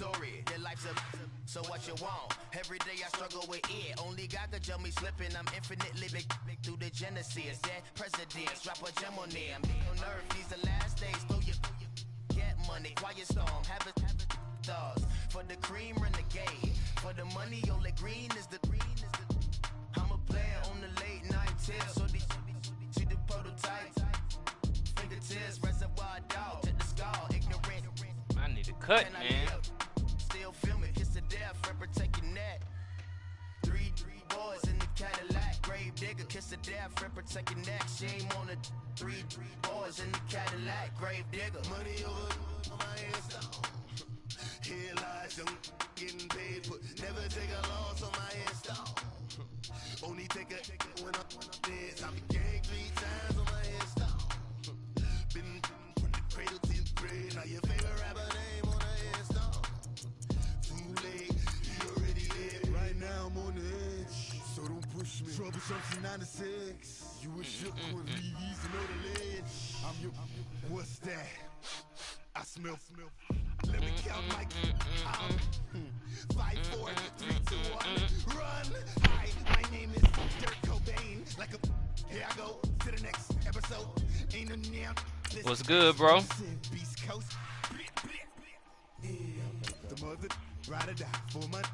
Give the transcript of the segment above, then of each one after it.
story. Their life's a so what you want? Every day I struggle with it. Only God could jump me slipping. I'm infinitely big through the genesis. Dead presidents, drop a gem on them. On earth, these the last days. Throw your get money, quiet storm. Have it thoughts for the cream renegade. For the money, only green is the green is the. I'm a player on the late night tips. So these see the prototype. Fingertips, reservoir dog to the skull. Ignorant. I need a cut, man. Still filming, kiss to death, for protecting that. Three boys in the Cadillac, grave digger, kiss to death, for protecting that. Shame on the three boys in the Cadillac, grave digger. Money over my hands down. Here lies young, getting paid, but never take a loss on my hands down. Only take a when I'm dead. I became 3 times on my hands down. Been from the cradle to the grave. Now your favorite rapper name on the hands down. Too late, you already dead. Right now I'm on the edge, so don't push me. Trouble something 96. You was shook when we used to know the ledge. I'm your. What's that? I smell. Let me count my. 5, 4, 3, 2, 1. Run. Hi, my name is Dirk Cobain. Like a. Here I go to the next episode. Ain't no damn. What's good, bro? Beast Coast. The mother ride or die for money,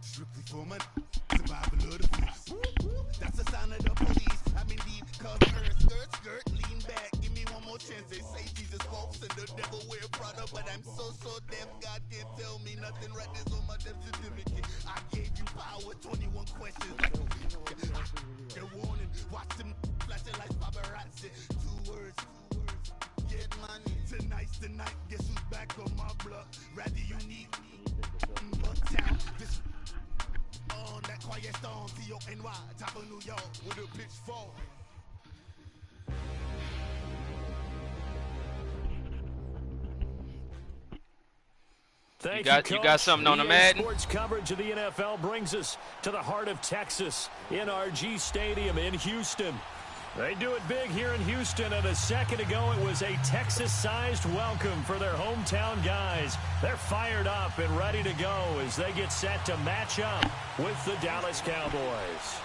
strictly for money. Survival of the police. That's the sign of the police. I'm in deep, cause skirt, lean back. Give me one more chance. They say Jesus walks and the devil wear Prada, but I'm so deaf. God can't tell me nothing. Right there's on my death certificate. I gave you power. 21 questions. They're warning. Watch them flashing like paparazzi. 2 words. Get money. Tonight's the night. Guess who's back on my block? Rather unique. Bucktown. This on that quiet storm. T-O-N-Y. Top of New York with a pitchfork. You got something on the Madden? Sports coverage of the NFL brings us to the heart of Texas, NRG Stadium in Houston. They do it big here in Houston, and a second ago it was a Texas-sized welcome for their hometown guys. They're fired up and ready to go as they get set to match up with the Dallas Cowboys.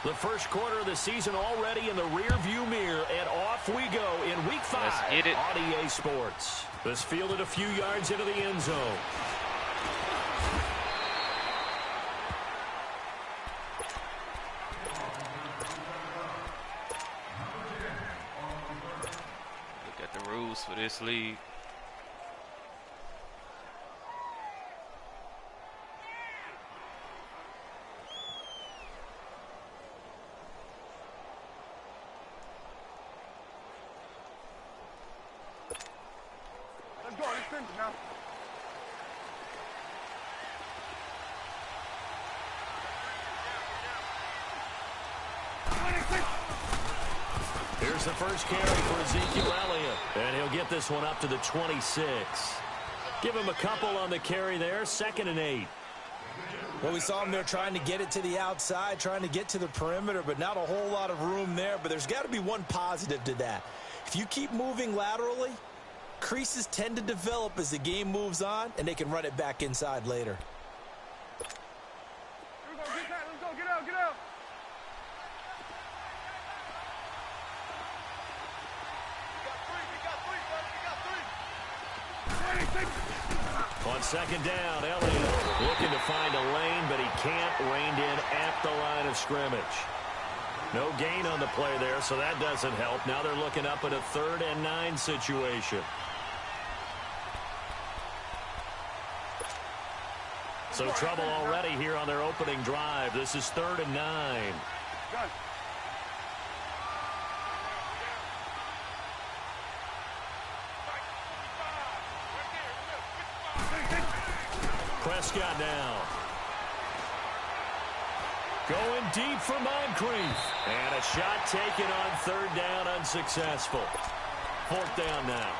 The first quarter of the season already in the rear-view mirror, and off we go in Week 5 Let's get it. on EA Sports. This fielded a few yards into the end zone. Look at the rules for this league. Here's the first carry for Ezekiel Elliott, and he'll get this one up to the 26. Give him a couple on the carry there, 2nd and 8. Well, we saw him there trying to get it to the outside, trying to get to the perimeter, but not a whole lot of room there. But there's got to be one positive to that. If you keep moving laterally, creases tend to develop as the game moves on, and they can run it back inside later. Let's go, get out, get out. On 2nd down, Elliott looking to find a lane, but he can't. Reined in at the line of scrimmage. No gain on the play there, so that doesn't help. Now they're looking up at a 3rd and 9 situation. So trouble already here on their opening drive. This is 3rd and 9. Prescott now. Going deep for Moncrief. And a shot taken on 3rd down, unsuccessful. 4th down now.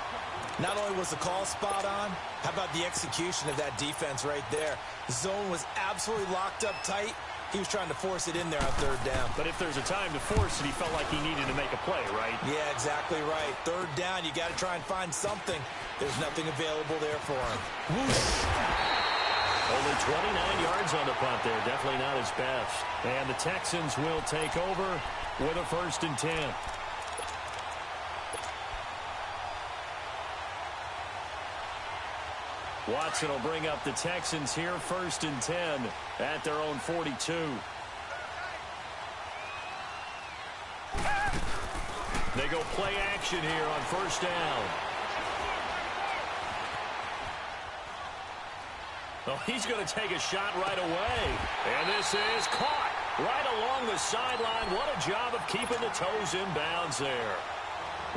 Not only was the call spot on, how about the execution of that defense right there? The zone was absolutely locked up tight, He was trying to force it in there on third down. But if there's a time to force it, he felt like he needed to make a play, right? Yeah, exactly right. Third down, you got to try and find something. There's nothing available there for him. Whoosh. Only 29 yards on the punt there. Definitely not his best. And the Texans will take over with a 1st and 10. Watson will bring up the Texans here, 1st and 10 at their own 42. They go play action here on 1st down. Oh, he's going to take a shot right away. And this is caught right along the sideline. What a job of keeping the toes in bounds there.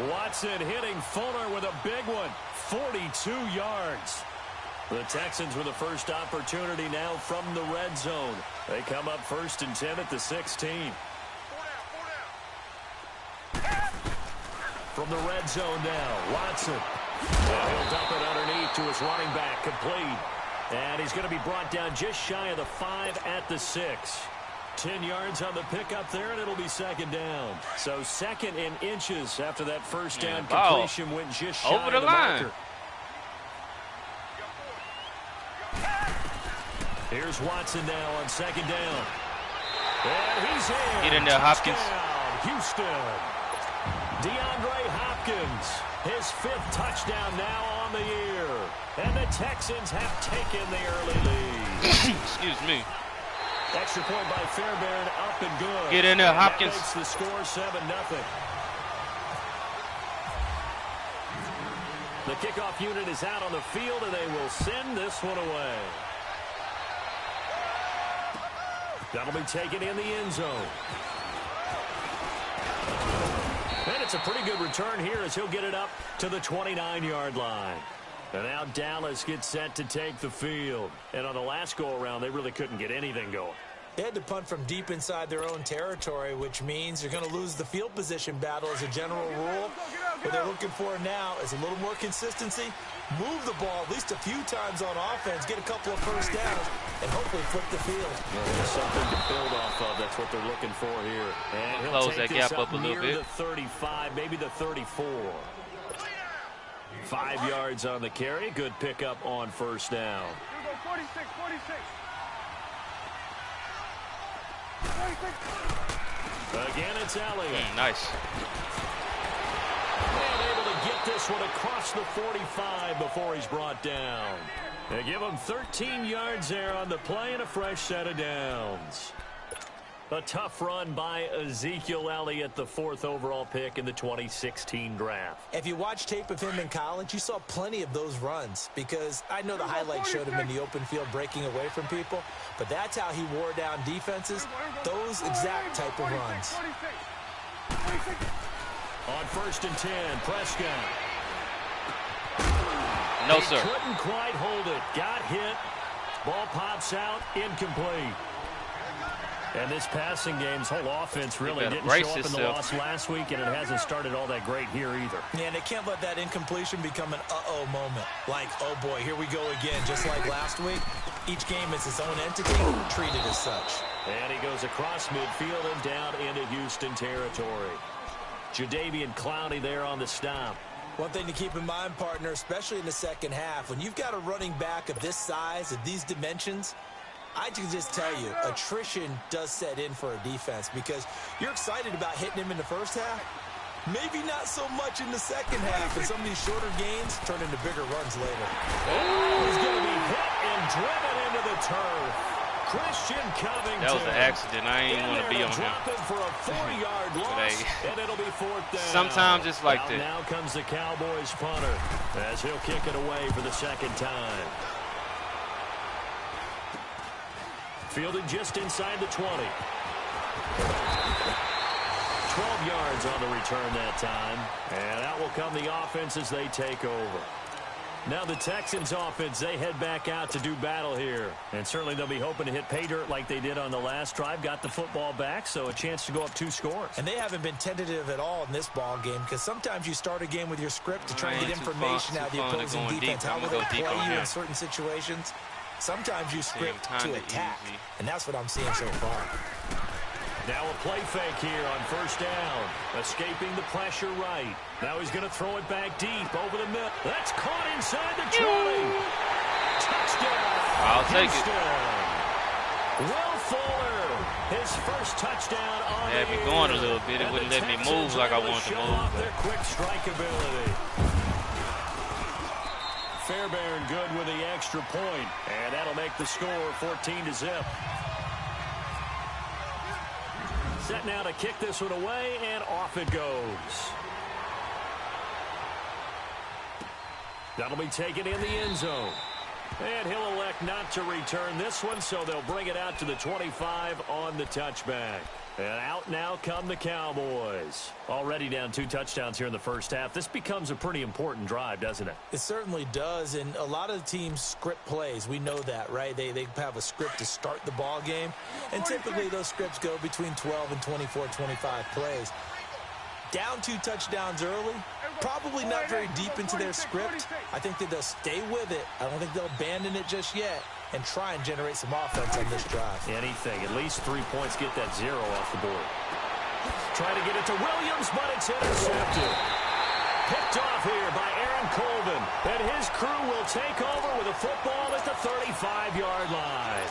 Watson hitting Fuller with a big one, 42 yards. The Texans with the first opportunity now from the red zone. They come up 1st and 10 at the 16. From the red zone now, Watson. And he'll dump it underneath to his running back, complete. And he's going to be brought down just shy of the 5 at the 6. 10 yards on the pickup there, and it'll be 2nd down. So 2nd and inches after that 1st down completion went just shy over the of the line. marker. Here's Watson now on 2nd down. And he's in. Get in there, Hopkins. Touchdown, Houston. DeAndre Hopkins, his 5th touchdown now on the year. And the Texans have taken the early lead. Excuse me. Extra point by Fairbairn, up and good. Get in there, and Hopkins. That makes the score 7-0. The kickoff unit is out on the field, and they will send this one away. That'll be taken in the end zone. And it's a pretty good return here as he'll get it up to the 29-yard line. And now Dallas gets set to take the field. And on the last go-around, they really couldn't get anything going. They had to punt from deep inside their own territory, which means you're going to lose the field position battle as a general rule. What they're looking for now is a little more consistency, move the ball at least a few times on offense, get a couple of first downs, and hopefully flip the field. Well, something to build off of. That's what they're looking for here. And he'll Close take that this gap up a little near bit. the 35, maybe the 34. 5 yards on the carry. Good pickup on 1st down. Here we go, 46, 46. Again, it's Elliott. Nice. And able to get this one across the 45 before he's brought down. They give him 13 yards there on the play and a fresh set of downs. A tough run by Ezekiel Elliott, the 4th overall pick in the 2016 draft. If you watch tape of him in college, you saw plenty of those runs because I know the highlights showed him in the open field breaking away from people, but that's how he wore down defenses, those exact type of runs. On 1st and 10, Prescott. No, He sir. couldn't quite hold it. Got hit. Ball pops out. Incomplete. And this passing game's whole offense really better didn't brace show up in the yourself. loss last week, and it hasn't started all that great here either. Yeah, and they can't let that incompletion become an uh-oh moment. Like, oh boy, here we go again, just like last week. Each game is its own entity, treated as such. And he goes across midfield and down into Houston territory. Jadeveon Clowney there on the stop. One thing to keep in mind, partner, especially in the second half, when you've got a running back of this size, of these dimensions, I can just tell you, attrition does set in for a defense because you're excited about hitting him in the first half. Maybe not so much in the second half, and some of these shorter gains turn into bigger runs later. Oh, he's going to be hit and driven into the turf. Christian Covington. That was an accident. I ain't want to be on him. Drop him for a 40-yard loss, and it'll be 4th down. Sometimes it's like that. Now comes the Cowboys punter as he'll kick it away for the 2nd time. Fielded just inside the 20. 12 yards on the return that time. And out will come the offense as they take over. Now the Texans offense, they head back out to do battle here. And certainly they'll be hoping to hit pay dirt like they did on the last drive. Got the football back, so a chance to go up 2 scores. And they haven't been tentative at all in this ball game because sometimes you start a game with your script to try and get information out of the opposing defense. How will they play you in certain situations? Sometimes you script to attack, and that's what I'm seeing so far. Now a play fake here on first down. Escaping the pressure right. Now he's going to throw it back deep over the middle. That's caught inside the 20. Touchdown. I'll take it. Will Fuller, his first touchdown on Had me going a little bit. It wouldn't let me move like I wanted to move. Their quick strike ability. Fairbairn good with the extra point, and that'll make the score 14-0. Set now to kick this one away, and off it goes. That'll be taken in the end zone. And he'll elect not to return this one, so they'll bring it out to the 25 on the touchback. And out now come the Cowboys. Already down 2 touchdowns here in the first half. This becomes a pretty important drive, doesn't it? It certainly does, and a lot of teams script plays. We know that, right? They have a script to start the ball game, and typically those scripts go between 12 and 24, 25 plays. Down 2 touchdowns early, probably not very deep into their script. I think that they'll stay with it. I don't think they'll abandon it just yet and try and generate some offense on this drive. Anything. At least 3 points, get that 0 off the board. Trying to get it to Williams, but it's intercepted. Picked off here by Aaron Colvin. And his crew will take over with a football at the 35-yard line.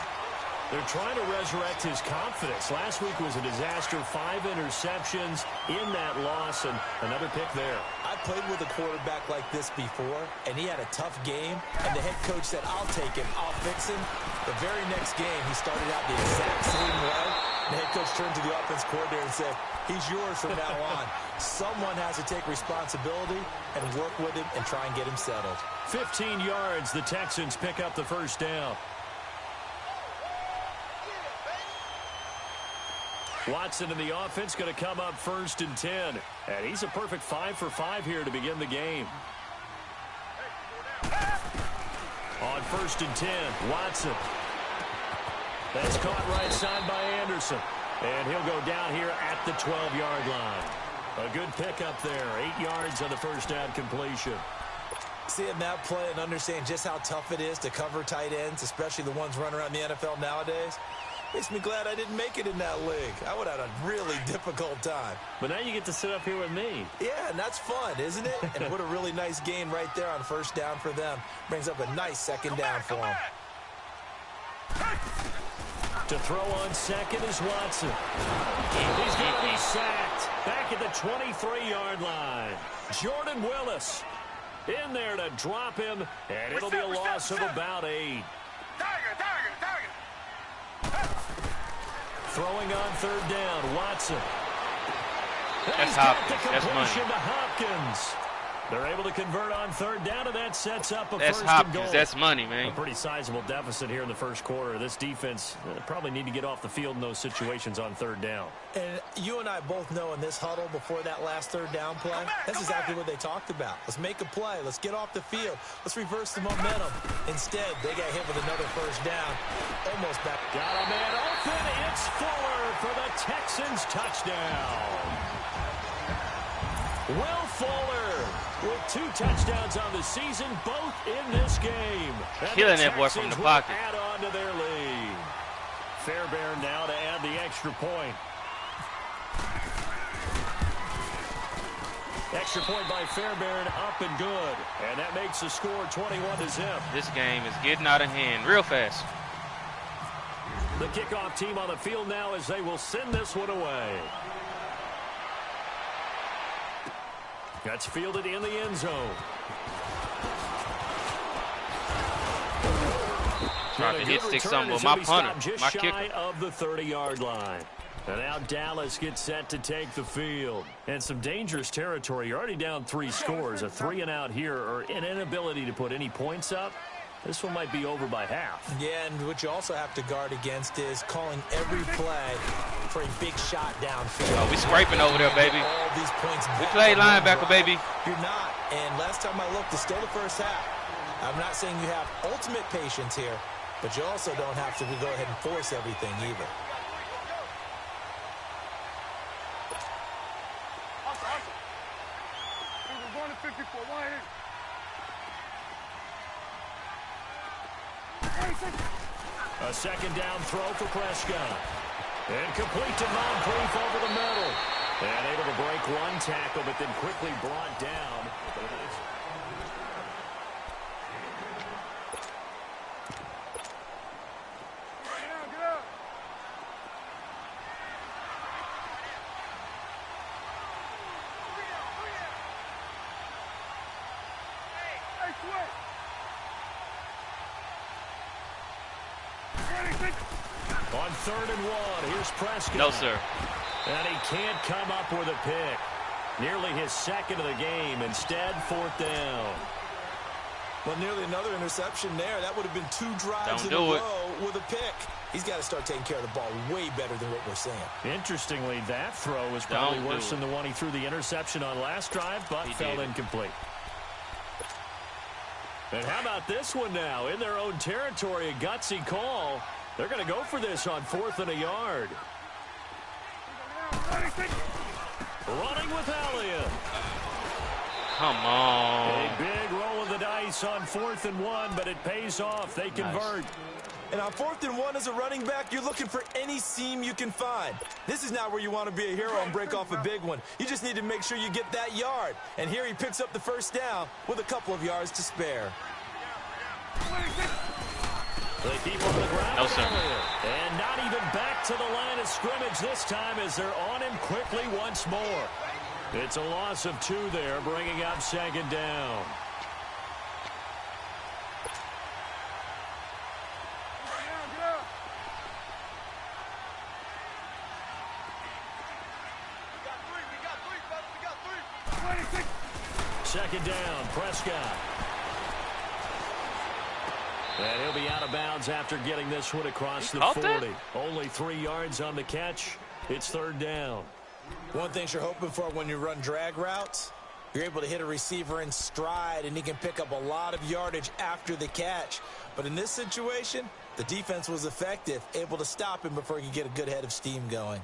They're trying to resurrect his confidence. Last week was a disaster. 5 interceptions in that loss, and another pick there. I played with a quarterback like this before, and he had a tough game, and the head coach said, I'll take him, I'll fix him. The very next game, he started out the exact same way. The head coach turned to the offense coordinator and said, he's yours from now on. Someone has to take responsibility and work with him and try and get him settled. 15 yards, the Texans pick up the first down. Watson in the offense going to come up 1st and 10. And he's a perfect 5 for 5 here to begin the game. On 1st and 10, Watson. That's caught right side by Anderson. And he'll go down here at the 12-yard line. A good pickup there. 8 yards on the first down completion. Seeing that play and understanding just how tough it is to cover tight ends, especially the ones running around the NFL nowadays, makes me glad I didn't make it in that league. I would have had a really difficult time. But now you get to sit up here with me. Yeah, and that's fun, isn't it? And what a really nice gain right there on first down for them. Brings up a nice second down for them. To throw on second is Watson. He's going to be sacked back at the 23-yard line. Jordan Willis in there to drop him, and it'll be a loss of about 8. Throwing on 3rd down, Watson. That's Hopkins. That's money. To Hopkins. They're able to convert on 3rd down, and that sets up a That's first Hopkins. and goal. That's money, man. A pretty sizable deficit here in the first quarter. This defense probably need to get off the field in those situations on 3rd down. And you and I both know in this huddle before that last 3rd down play, that's exactly what they talked about. Let's make a play. Let's get off the field. Let's reverse the momentum. Instead, they got hit with another first down. Almost back. Got a man open. It's Fuller for the Texans touchdown. Will Fuller with 2 touchdowns on the season, both in this game. Killing that boy from the pocket. Add on to their lead. Fairbairn now to add the extra point. Extra point by Fairbairn, up and good. And that makes the score 21-0. This game is getting out of hand real fast. The kickoff team on the field now as they will send this one away. That's fielded in the end zone. Trying to hit sticks something with my punter, my kicker. Just shy of the 30-yard line. And now Dallas gets set to take the field. And some dangerous territory. You're already down 3 scores. A 3-and-out here, or an inability to put any points up. This one might be over by half. Yeah, and what you also have to guard against is calling every play for a big shot downfield. Oh, we scraping over there, baby. All these points We play linebacker, baby. You're not. And last time I looked, it's still the first half. I'm not saying you have ultimate patience here, but you also don't have to go ahead and force everything either. We're going to 54. One A second down throw for Prescott. And complete to Moncrief over the middle. And able to break one tackle, but then quickly brought down. On 3rd and 1, here's Prescott. No, sir. And he can't come up with a pick. Nearly his second of the game. Instead, 4th down. Well, nearly another interception there. That would have been 2 drives in a row with a pick. He's got to start taking care of the ball way better than what we're saying. Interestingly, that throw was probably worse than the one he threw the interception on last drive, but fell incomplete. And how about this one now? In their own territory, a gutsy call. They're going to go for this on 4th and a yard. Running with Elliott. Come on. A big roll of the dice on 4th and 1, but it pays off. They convert. Nice. And on 4th and 1 as a running back, you're looking for any seam you can find. This is not where you want to be a hero and break off a big one. You just need to make sure you get that yard. And here he picks up the first down with a couple of yards to spare. They keep on the ground. No, sir. And not even back to the line of scrimmage this time as they're on him quickly once more. It's a loss of 2 there, bringing up 2nd down. Second down, Prescott. And he'll be out of bounds after getting this one across the 40. That? Only 3 yards on the catch. It's 3rd down. One thing you're hoping for when you run drag routes, you're able to hit a receiver in stride, and he can pick up a lot of yardage after the catch. But in this situation, the defense was effective, able to stop him before he could get a good head of steam going.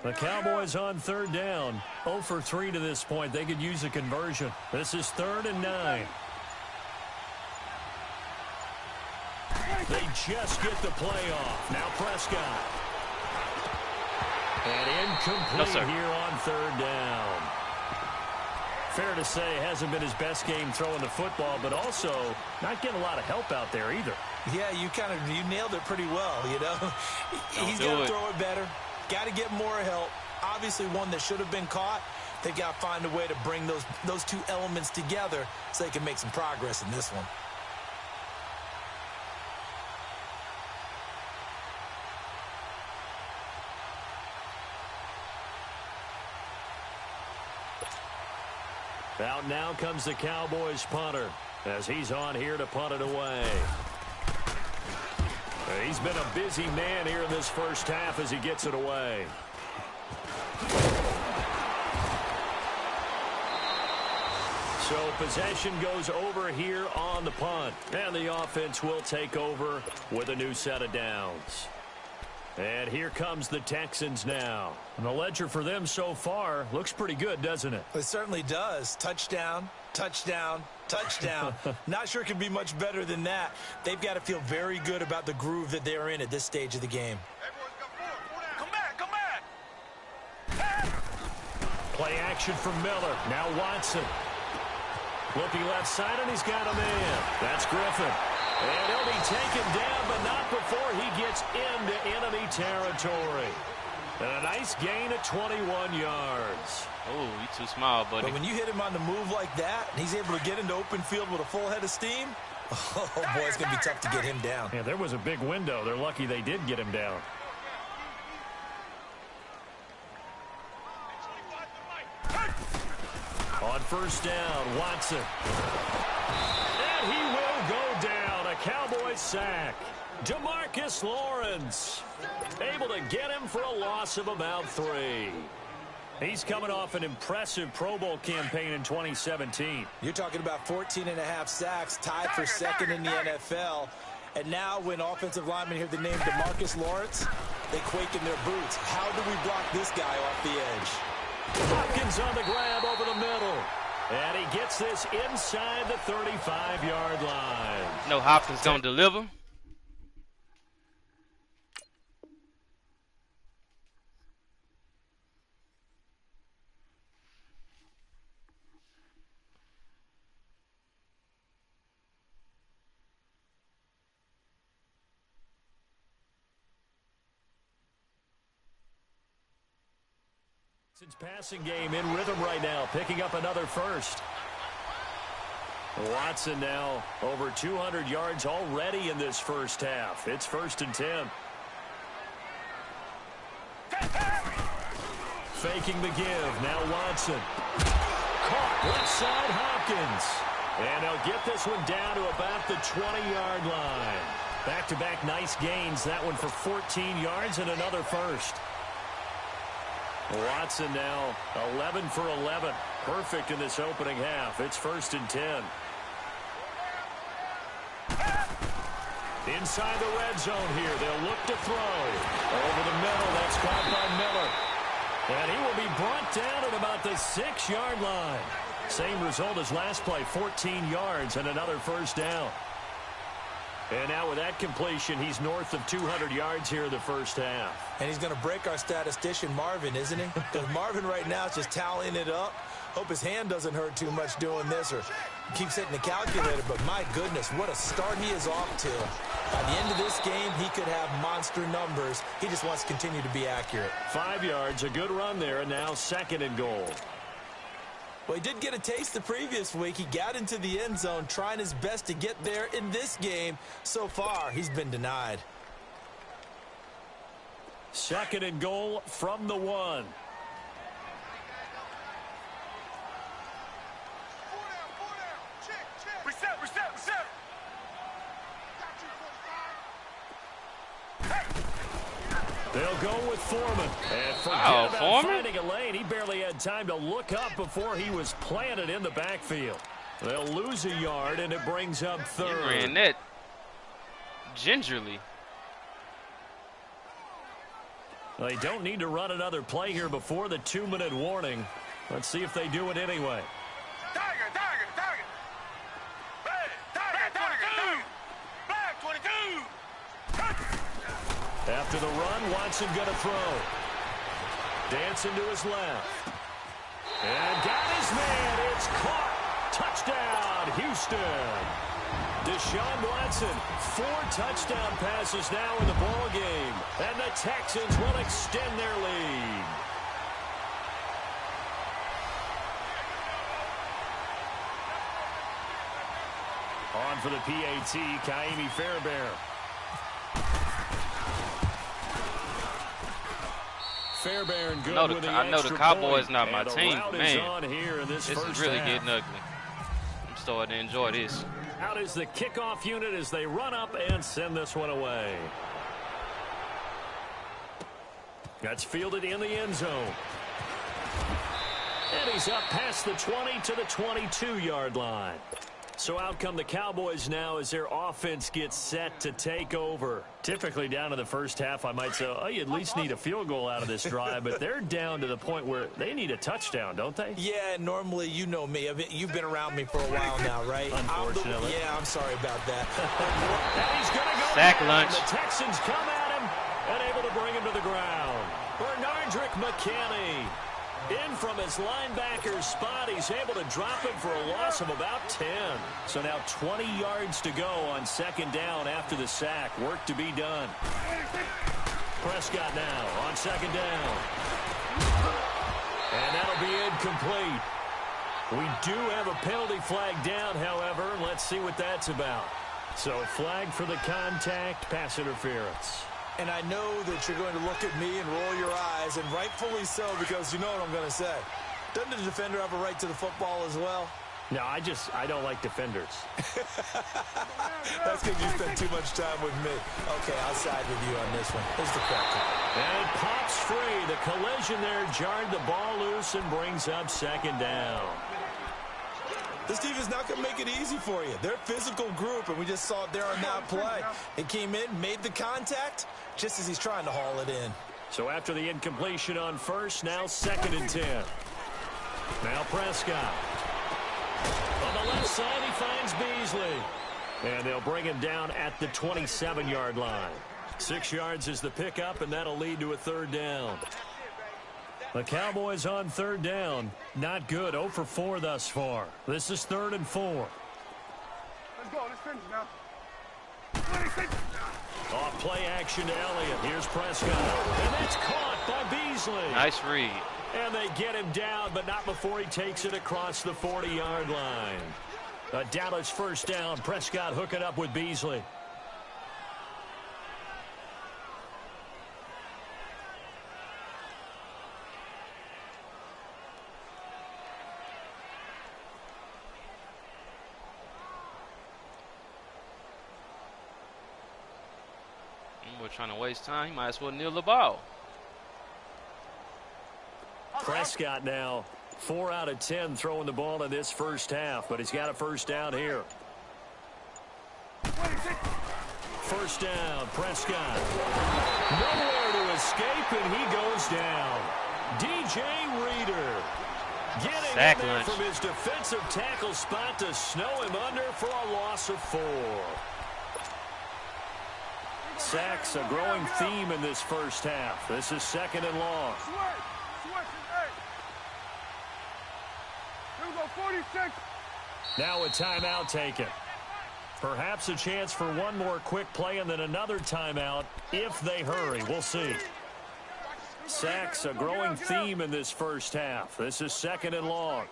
The Cowboys on 3rd down. 0 for 3 to this point. They could use a conversion. This is 3rd and 9. They just get the play off. Now Prescott. And incomplete here on 3rd down. Fair to say, hasn't been his best game throwing the football, but also not getting a lot of help out there either. Yeah, you nailed it pretty well, you know. He's got to throw it better. Got to get more help. Obviously one that should have been caught. They've got to find a way to bring those 2 elements together so they can make some progress in this one. Out now comes the Cowboys punter as he's on here to punt it away. He's been a busy man here in this first half as he gets it away. So possession goes over here on the punt. And the offense will take over with a new set of downs. And here comes the Texans now. And the ledger for them so far looks pretty good, doesn't it? It certainly does. Touchdown, touchdown, touchdown. Not sure it can be much better than that. They've got to feel very good about the groove that they're in at this stage of the game. Come back, come back. Play action from Miller. Now Watson. Looking left side, and he's got a man. That's Griffin. And he'll be taken down, but not before he gets into enemy territory. And a nice gain of 21 yards. Oh, he's too small, buddy. But when you hit him on the move like that, and he's able to get into open field with a full head of steam, oh, boy, it's going to be tough to get him down. Yeah, there was a big window. They're lucky they did get him down. On first down, Watson. And he will go down. A Cowboys sack. DeMarcus Lawrence able to get him for a loss of about 3. He's coming off an impressive Pro Bowl campaign in 2017. You're talking about 14.5 sacks, tied for second in the NFL. And now when offensive linemen hear the name DeMarcus Lawrence, they quake in their boots. How do we block this guy off the edge? Hopkins on the grab over the middle. And he gets this inside the 35-yard line. No, Hopkins don't deliver. Passing game in rhythm right now, picking up another first. Watson now over 200 yards already in this first half. It's 1st and 10. Faking the give. Now Watson. Caught left side Hopkins. And they'll get this one down to about the 20-yard line. Back-to-back nice gains. That one for 14 yards and another first. Watson now 11 for 11. Perfect in this opening half. It's 1st and 10. Inside the red zone here. They'll look to throw. Over the middle. That's caught by Miller. And he will be brought down at about the 6-yard line. Same result as last play. 14 yards and another first down. And now with that completion, he's north of 200 yards here in the first half. And he's going to break our statistician Marvin, isn't he? Because Marvin right now is just tallying it up. Hope his hand doesn't hurt too much doing this or keeps hitting the calculator. But my goodness, what a start he is off to. By the end of this game, he could have monster numbers. He just wants to continue to be accurate. 5 yards, a good run there, and now 2nd and goal. Well, he did get a taste the previous week. He got into the end zone trying his best to get there in this game. So far, he's been denied. 2nd and goal from the 1. Reset. They'll go with Foreman. And forget about finding a lane. He barely had time to look up before he was planted in the backfield. They'll lose a yard, and it brings up 3rd. You ran that gingerly. They don't need to run another play here before the 2-minute warning. Let's see if they do it anyway. Target. Black 22. After the run, Watson going to throw. Dancing to his left. And got his man. It's caught. Touchdown, Houston. Deshaun Watson, 4 touchdown passes now in the ball game. And the Texans will extend their lead. On for the PAT, Kaimi Fairbairn. Fairbairn good with the I know the extra Cowboys point. not my And the team, route but is man, on here in this is first really half. getting ugly. I'm starting to enjoy this. Out is the kickoff unit as they run up and send this one away. That's fielded in the end zone. And he's up past the 20 to the 22-yard line. So out come the Cowboys now as their offense gets set to take over. Typically down in the first half, I might say, oh, you at least need a field goal out of this drive, but they're down to the point where they need a touchdown, don't they? Yeah, normally, you know me. You've been around me for a while now, right? Unfortunately. I'm sorry about that. And he's going to go Sack down. lunch. The Texans come at him and able to bring him to the ground. Bernardrick McKinney. In from his linebacker spot, he's able to drop him for a loss of about 10. So now 20 yards to go on 2nd down after the sack. Work to be done. Prescott now on 2nd down. And that'll be incomplete. We do have a penalty flag down, however. Let's see what that's about. So flag for the contact, pass interference. And I know that you're going to look at me and roll your eyes, and rightfully so, because you know what I'm going to say. Doesn't the defender have a right to the football as well? No, I don't like defenders. That's because you spend too much time with me. Okay, I'll side with you on this one. Here's the correct call. And it pops free. The collision there jarred the ball loose and brings up 2nd down. This defense is not going to make it easy for you. They're a physical group, and we just saw it there on that play. It came in, made the contact, just as he's trying to haul it in. So after the incompletion on first, now 2nd and 10. Now Prescott. On the left side, he finds Beasley. And they'll bring him down at the 27-yard line. 6 yards is the pickup, and that'll lead to a 3rd down. The Cowboys on 3rd down. Not good. 0 for 4 thus far. This is 3rd and 4. Let's go. Let's finish now. Off play action to Elliott. Here's Prescott. And that's caught by Beasley. Nice read. And they get him down, but not before he takes it across the 40-yard line. A Dallas 1st down. Prescott hooking up with Beasley. We're trying to waste time. He might as well kneel the ball. Prescott now 4 out of 10 throwing the ball in this 1st half, but he's got a 1st down here. 1st down, Prescott. Nowhere to escape, and he goes down. DJ Reader getting Sack in there lunch from his defensive tackle spot to snow him under for a loss of 4. Sacks a growing theme in this 1st half. This is 2nd and long. Here we go, 46. Now a timeout taken. Perhaps a chance for one more quick play and then another timeout if they hurry. We'll see. Sacks a growing theme in this 1st half. This is 2nd and long.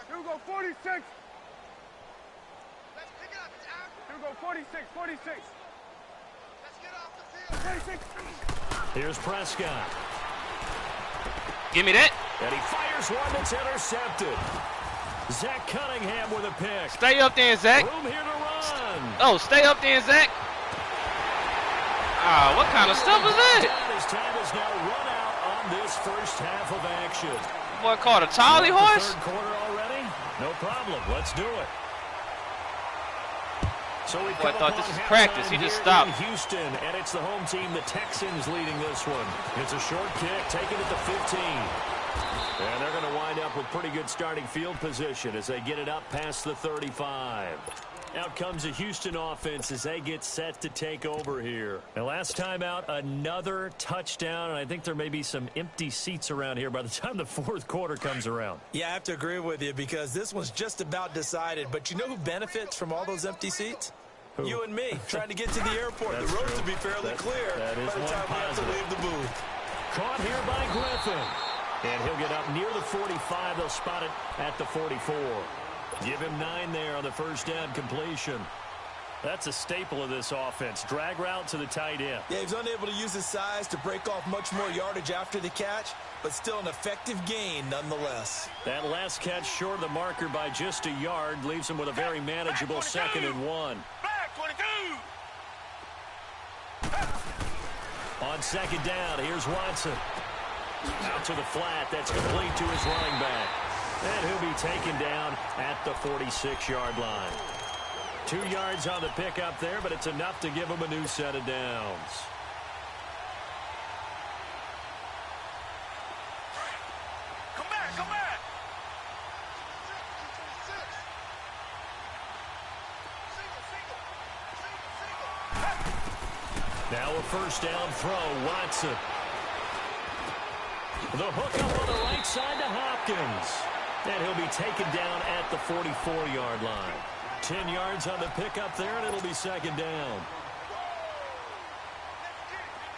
Here we go, 46. Here we go, 46, 46. Here's Prescott. Give me that. And he fires one that's intercepted. Zach Cunningham with a pick. Stay up there, Zach. Room here to run. Oh, stay up there, Zach. Ah, what kind of stuff is that? His time is now run out on this 1st half of action. Boy, caught a Charlie horse. 3rd quarter already? No problem. Let's do it. So we thought this was practice. He just stopped. Houston, and it's the home team, the Texans, leading this one. It's a short kick, taken at the 15. And they're going to wind up with pretty good starting field position as they get it up past the 35. Out comes the Houston offense as they get set to take over here. And last time out, another touchdown, and I think there may be some empty seats around here by the time the 4th quarter comes around. Yeah, I have to agree with you because this one's just about decided. But you know who benefits from all those empty seats? Who? You and me, trying to get to the airport. The roads will be fairly clear that is by the time we have to leave the booth. Caught here by Griffin. And he'll get up near the 45. They'll spot it at the 44. Give him 9 there on the 1st down completion. That's a staple of this offense. Drag route to the tight end. Yeah, he's unable to use his size to break off much more yardage after the catch, but still an effective gain nonetheless. That last catch short of the marker by just a yard leaves him with a very manageable 2nd and 1. Back 22. On 2nd down, here's Watson. Out to the flat. That's complete to his running back. And he'll be taken down at the 46-yard line. 2 yards on the pickup there, but it's enough to give him a new set of downs. Come back, come back. Now a 1st down throw, Watson. The hook up on the right side to Hopkins. And he'll be taken down at the 44-yard line. 10 yards on the pickup there, and it'll be 2nd down.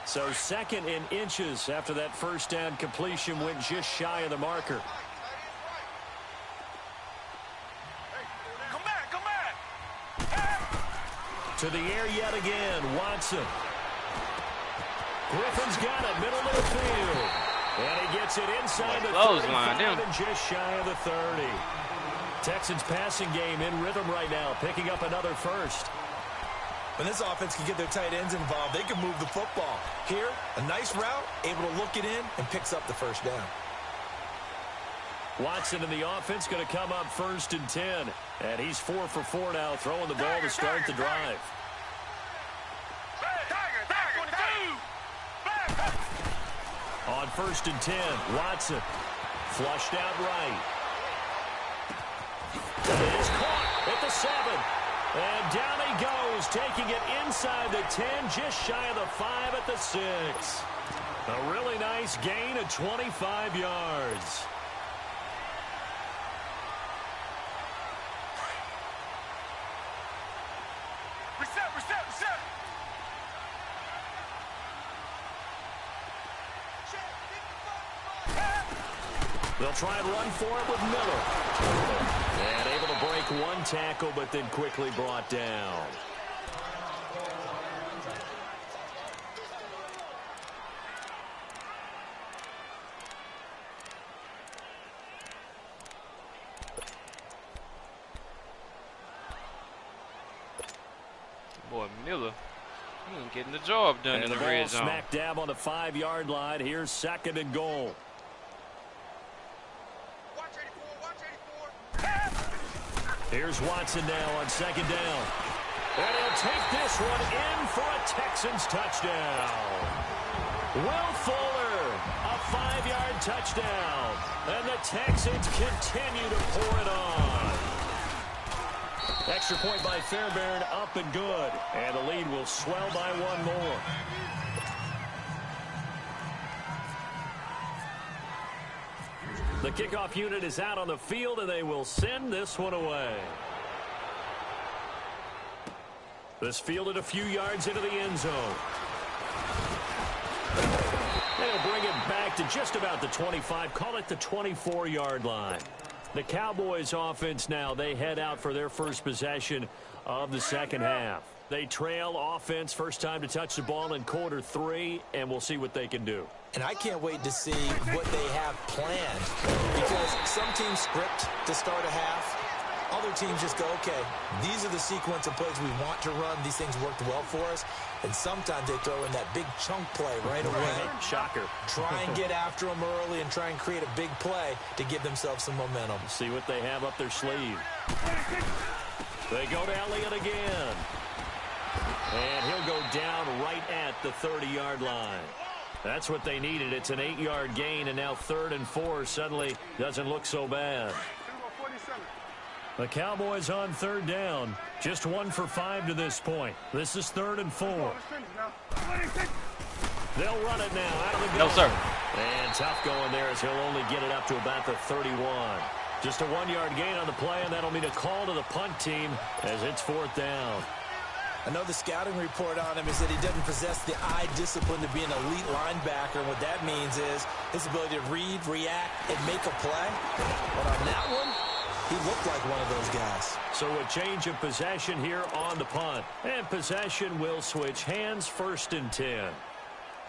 So 2nd in inches after that 1st down completion went just shy of the marker. Come back, come back. To the air yet again, Watson. Griffin's got it, middle of the field. And he gets it inside the 35 and just shy of the 30. Texans passing game in rhythm right now, picking up another 1st. When this offense can get their tight ends involved, they can move the football. Here, a nice route, able to look it in, and picks up the 1st down. Watson in the offense going to come up 1st and 10. And he's 4 for 4 now, throwing the ball to start the drive. On 1st and 10, Watson flushed out right. It's caught at the 7. And down he goes, taking it inside the 10, just shy of the 5 at the 6. A really nice gain of 25 yards. Reset. They'll try and run for it with Miller. And able to break one tackle, but then quickly brought down. Boy, Miller, he ain't getting the job done in the red zone. Smack dab on the 5-yard line. Here's 2nd and goal. Here's Watson now on 2nd down. And he'll take this one in for a Texans touchdown. Will Fuller, a 5-yard touchdown. And the Texans continue to pour it on. Extra point by Fairbairn, up and good. And the lead will swell by 1 more. The kickoff unit is out on the field, and they will send this one away. This fielded a few yards into the end zone. And he'll bring it back to just about the 25, call it the 24-yard line. The Cowboys offense now, they head out for their first possession of the second half. They trail offense, first time to touch the ball in quarter 3, and we'll see what they can do. And I can't wait to see what they have planned, because some teams script to start a half. Other teams just go, okay, these are the sequence of plays we want to run. These things worked well for us. And sometimes they throw in that big chunk play right away. Shocker. Try and get after them early and try and create a big play to give themselves some momentum. See what they have up their sleeve. They go to Elliott again. And he'll go down right at the 30-yard line. That's what they needed. It's an 8-yard gain, and now 3rd and 4 suddenly doesn't look so bad. The Cowboys on 3rd down. Just 1 for 5 to this point. This is 3rd and 4. They'll run it now out of the gun. No, sir. And tough going there as he'll only get it up to about the 31. Just a 1-yard gain on the play, and that'll mean a call to the punt team as it's 4th down. I know the scouting report on him is that he doesn't possess the eye discipline to be an elite linebacker. And what that means is his ability to read, react, and make a play. But on that one, he looked like one of those guys. So a change of possession here on the punt. And possession will switch hands, 1st and 10.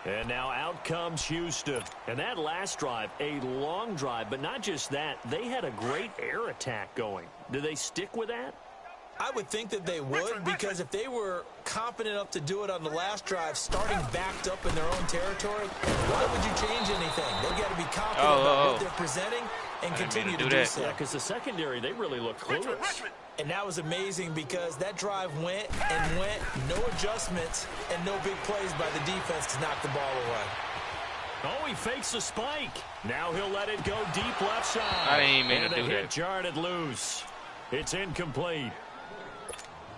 And now out comes Houston. And that last drive, a long drive, but not just that. They had a great air attack going. Do they stick with that? I would think that they would, because if they were confident enough to do it on the last drive, starting backed up in their own territory, why would you change anything? They've got to be confident about what they're presenting and continue to do so. Yeah, because the secondary, they really look clueless. And that was amazing because that drive went and went, no adjustments, and no big plays by the defense to knock the ball away. Oh, he fakes a spike. Now he'll let it go deep left side. I didn't mean to do that. that. Hit jarred it loose. It's incomplete.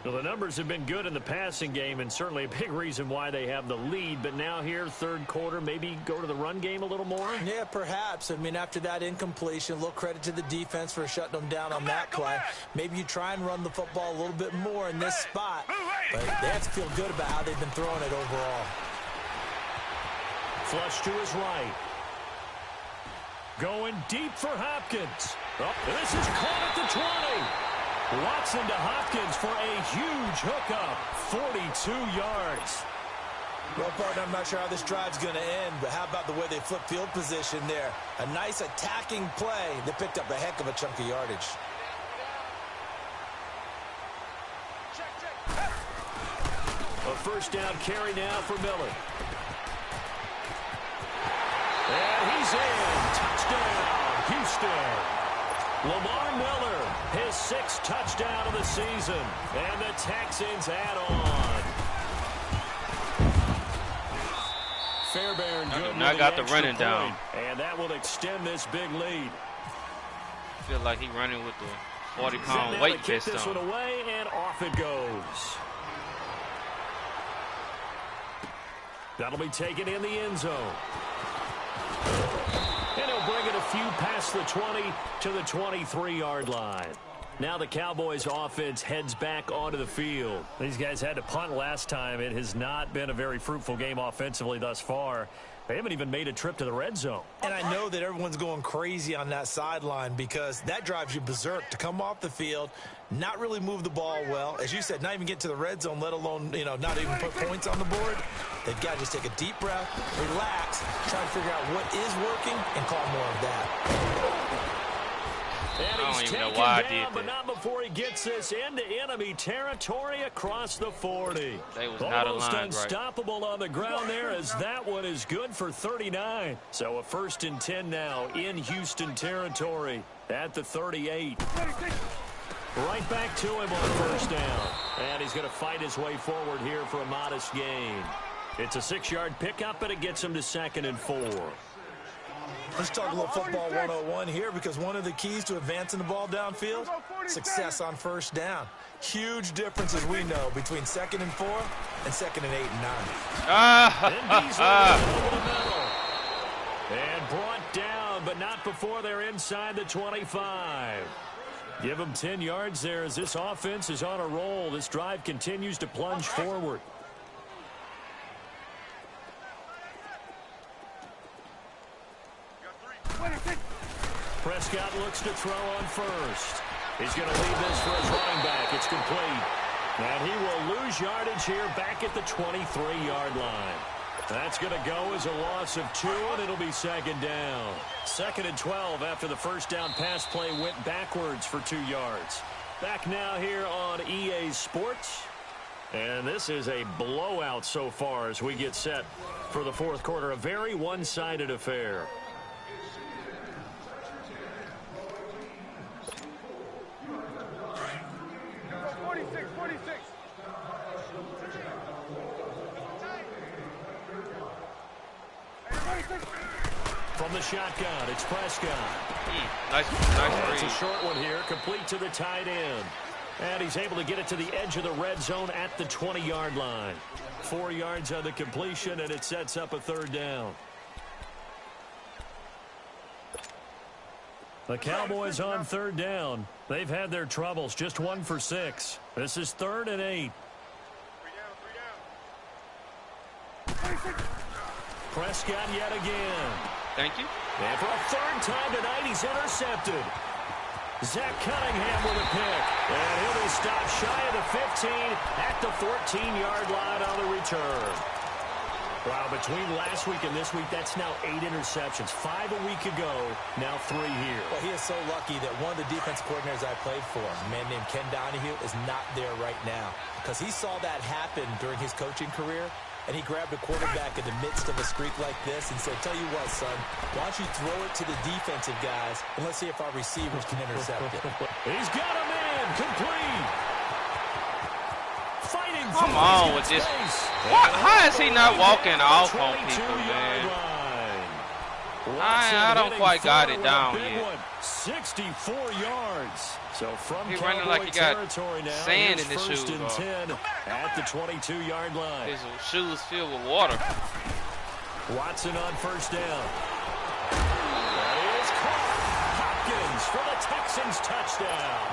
Well, the numbers have been good in the passing game, and certainly a big reason why they have the lead. But now here, 3rd quarter, maybe go to the run game a little more? Yeah, perhaps. I mean, after that incompletion, a little credit to the defense for shutting them down on that play. Maybe you try and run the football a little bit more in this spot. But they have to feel good about how they've been throwing it overall. Flush to his right. Going deep for Hopkins. Oh, this is caught at the 20. Watson to Hopkins for a huge hookup, 42 yards. Well, partner, I'm not sure how this drive's going to end, but how about the way they flip field position there? A nice attacking play that picked up a heck of a chunk of yardage. A 1st down carry now for Miller. And he's in. Touchdown, Houston. Lamar Miller, his 6th touchdown of the season. And the Texans add on. Fairbairn good. I got the running point, down. and that will extend this big lead. I feel like he's running with the 40-pound weight kick vest this on. one away, and off it goes. That'll be taken in the end zone. And he'll bring it a few past the 20 to the 23-yard line. Now the Cowboys offense heads back onto the field. These guys had to punt last time. It has not been a very fruitful game offensively thus far. They haven't even made a trip to the red zone. And I know that everyone's going crazy on that sideline because that drives you berserk to come off the field, not really move the ball well. As you said, not even get to the red zone, let alone, not even put points on the board. They've got to just take a deep breath, relax, try to figure out what is working, and call more of that. And I he's don't even know taken why I down, did but that. not before he gets this into enemy territory across the 40. They was not Almost aligned right. unstoppable on the ground there, as that one is good for 39. So a 1st and 10 now in Houston territory at the 38. Right back to him on 1st down. And he's going to fight his way forward here for a modest gain. It's a 6-yard pickup, and it gets him to 2nd and 4. Let's talk a little football 101 here, because one of the keys to advancing the ball downfield, success on 1st down. Huge difference, as we know, between 2nd and 4 and 2nd and 8 and 9. And brought down, but not before they're inside the 25. Give them 10 yards there as this offense is on a roll. This drive continues to plunge forward. Prescott looks to throw on 1st. He's going to leave this for his running back. It's complete. And he will lose yardage here back at the 23-yard line. That's going to go as a loss of 2, and it'll be 2nd down. 2nd and 12 after the 1st down pass play went backwards for 2 yards. Back now here on EA Sports. And this is a blowout so far as we get set for the 4th quarter. A very one-sided affair. From the shotgun, it's Prescott. Nice It's a read. short one here, complete to the tight end. And he's able to get it to the edge of the red zone at the 20-yard line. 4 yards on the completion, and it sets up a 3rd down. The Cowboys on 3rd down. They've had their troubles, just 1 for 6. This is 3rd and 8. Prescott yet again. Thank you. And for a 3rd time tonight, he's intercepted. Zach Cunningham with a pick. And he'll be stopped shy of the 15 at the 14-yard line on the return. Wow, between last week and this week, that's now 8 interceptions. 5 a week ago, now 3 here. Well, he is so lucky that one of the defense coordinators I played for, a man named Ken Donahue, is not there right now, because he saw that happen during his coaching career, and he grabbed a quarterback in the midst of a streak like this and said, tell you what, son, why don't you throw it to the defensive guys, and let's see if our receivers can intercept it. He's got a man, complete. Fighting Come on with this. What? How is he not walking off on people, man? I don't quite got it down yet. 64 yards. So from He running like he got sand in his shoes. 1st and 10 at the 22-yard line. His shoes filled with water. Watson on 1st down. That is caught. Hopkins for the Texans touchdown.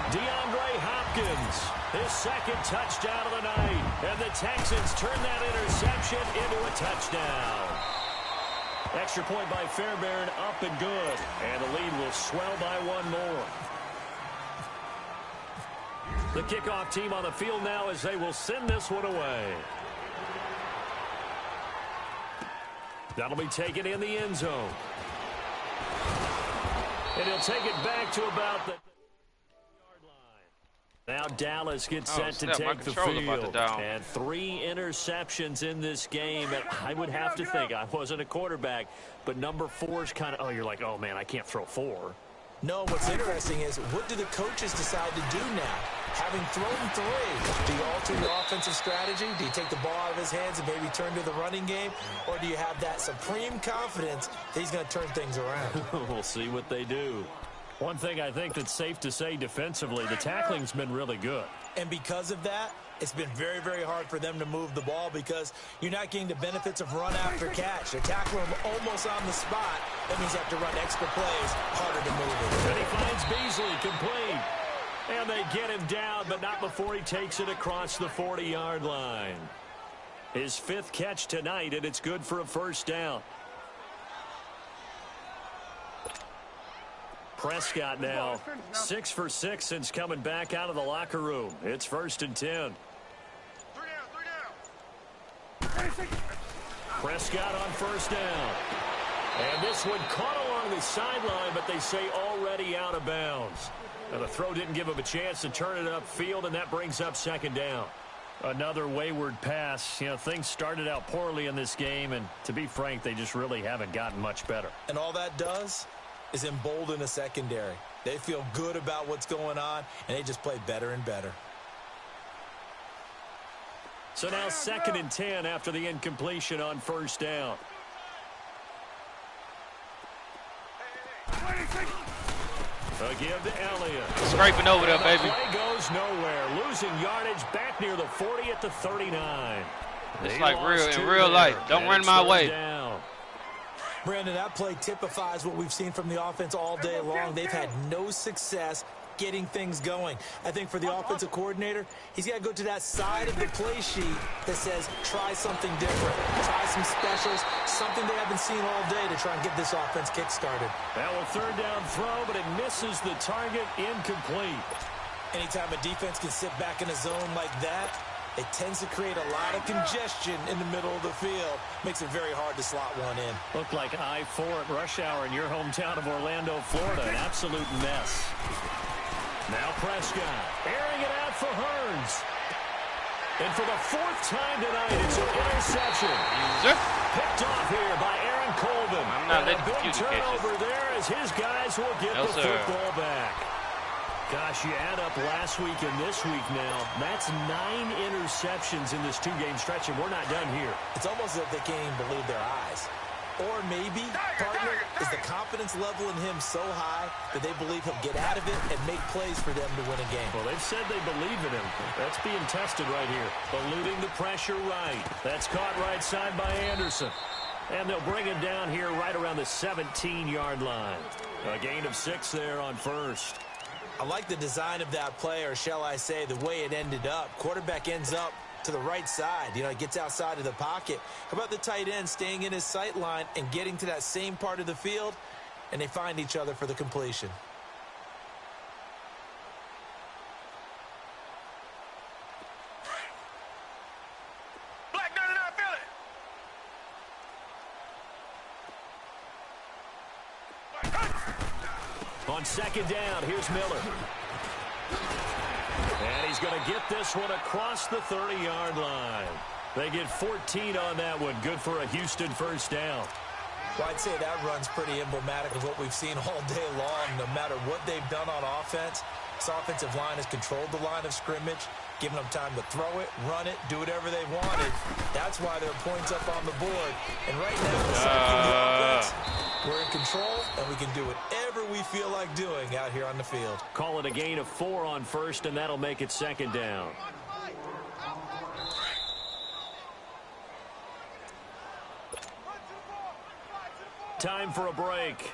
DeAndre Hopkins, his 2nd touchdown of the night. And the Texans turn that interception into a touchdown. Extra point by Fairbairn, up and good. And the lead will swell by 1 more. The kickoff team on the field now as they will send this one away. That'll be taken in the end zone. And he'll take it back to about the 10-yard line. now Dallas gets set to snap, my take the controller about to field. down. And 3 interceptions in this game. And I would have to think, I wasn't a quarterback, but number 4 is kind of, oh, you're like, oh, man, I can't throw 4. No, what's interesting is, what do the coaches decide to do now? Having thrown 3, do you alter your offensive strategy? Do you take the ball out of his hands and maybe turn to the running game? Or do you have that supreme confidence that he's going to turn things around? We'll see what they do. One thing I think that's safe to say defensively, the tackling's been really good. And because of that, it's been very, very hard for them to move the ball because you're not getting the benefits of run after catch. They're tackling him almost on the spot. That means you have to run extra plays, harder to move it. And he finds Beasley complete. And they get him down, but not before he takes it across the 40-yard line. His 5th catch tonight, and it's good for a first down. Prescott now 6 for 6 since coming back out of the locker room. It's 1st and 10. 3 down. Prescott on 1st down. And this one caught along the sideline, but they say already out of bounds. And the throw didn't give him a chance to turn it upfield, and that brings up 2nd down. Another wayward pass. You know, things started out poorly in this game, and to be frank, they just really haven't gotten much better. And all that does is embolden a secondary. They feel good about what's going on, and they just play better and better. So now 2nd and 10 after the incompletion on 1st down. A give to Elliott. Scraping over there, baby. Play goes nowhere. Losing yardage back near the 40 at the 39. It's like in real life. Don't run my way. Down. Brandon, that play typifies what we've seen from the offense all day long. They've had no success getting things going. I think for the offensive coordinator, he's got to go to that side of the play sheet that says, try something different. Try some specials, something they haven't seen all day to try and get this offense kick-started. That will 3rd down throw, but it misses the target, incomplete. Anytime a defense can sit back in a zone like that, it tends to create a lot of congestion in the middle of the field. Makes it very hard to slot one in. Looked like I-4 at rush hour in your hometown of Orlando, Florida. An absolute mess. Now Prescott, airing it out for Hearns. And for the 4th time tonight, it's an interception. Picked off here by Aaron Colvin. I'm not letting a big turnover there as his guys will get the football back. Gosh, you add up last week and this week now. That's 9 interceptions in this 2-game stretch, and we're not done here. It's almost as if they can't even believe their eyes. Or maybe, partner, is the confidence level in him so high that they believe he'll get out of it and make plays for them to win a game. Well, they've said they believe in him. That's being tested right here. Eluding the pressure right. That's caught right side by Anderson. And they'll bring him down here right around the 17-yard line. A gain of 6 there on 1st. I like the design of that play, or shall I say the way it ended up. Quarterback ends up to the right side. You know, he gets outside of the pocket. How about the tight end staying in his sight line and getting to that same part of the field, and they find each other for the completion. Black 99 Philly. On 2nd down, here's Miller. And he's going to get this one across the 30-yard line. They get 14 on that one. Good for a Houston 1st down. Well, I'd say that run's pretty emblematic of what we've seen all day long. No matter what they've done on offense, this offensive line has controlled the line of scrimmage, giving them time to throw it, run it, do whatever they wanted. That's why there are points up on the board. And right now, the offense, we're in control, and we can do whatever we feel like doing out here on the field. Call it a gain of 4 on 1st, and that'll make it 2nd down. Time for a break.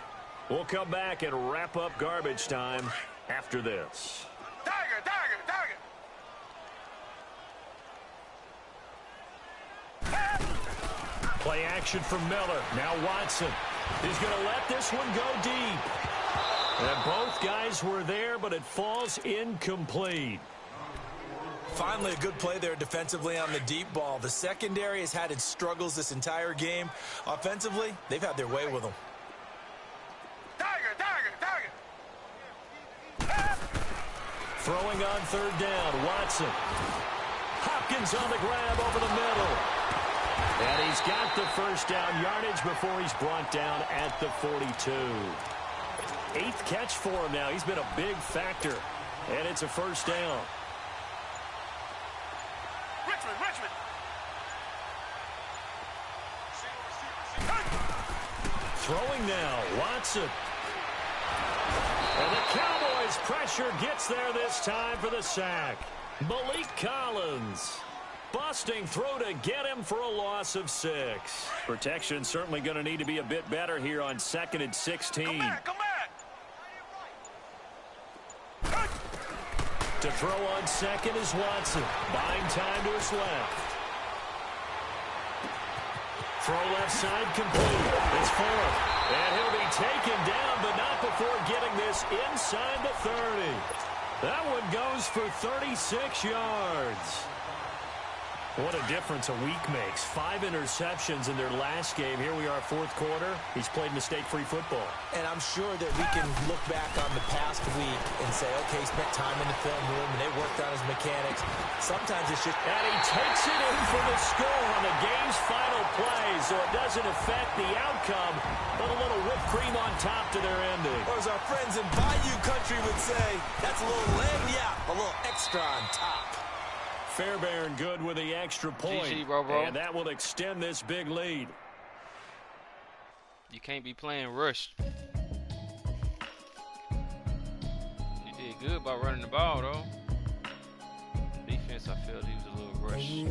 We'll come back and wrap up garbage time after this. Tiger, tiger, tiger. Play action from Miller. Now Watson. He's going to let this one go deep. And both guys were there, but it falls incomplete. Finally, a good play there defensively on the deep ball. The secondary has had its struggles this entire game. Offensively, they've had their way with them. Tiger, tiger, tiger. Throwing on third down, Watson. Hopkins on the grab over the middle. And he's got the first down yardage before he's brought down at the 42. 8th catch for him now. He's been a big factor. And it's a first down. Richmond. Throwing now, Watson. And the Cowboys' pressure gets there this time for the sack. Malik Collins busting through to get him for a loss of 6. Protection certainly going to need to be a bit better here on 2nd and 16. Come back. To throw on second is Watson. Buying time to his left. Throw left side complete. It's Fuller. And he'll be taken down, but not before getting this inside the 30. That one goes for 36 yards. What a difference a week makes. 5 interceptions in their last game. Here we are, 4th quarter. He's played mistake-free football. And I'm sure that we can look back on the past week and say, okay, he spent time in the film room and they worked on his mechanics. Sometimes it's just... And he takes it in for the score on the game's final play, so it doesn't affect the outcome, but a little whipped cream on top to their ending. Or as our friends in Bayou Country would say, that's a little lagniappe, a little extra on top. Fairbairn good with the extra point. GG, bro. And that will extend this big lead. You can't be playing rush. You did good by running the ball, though. Defense, I felt he was a little rushed.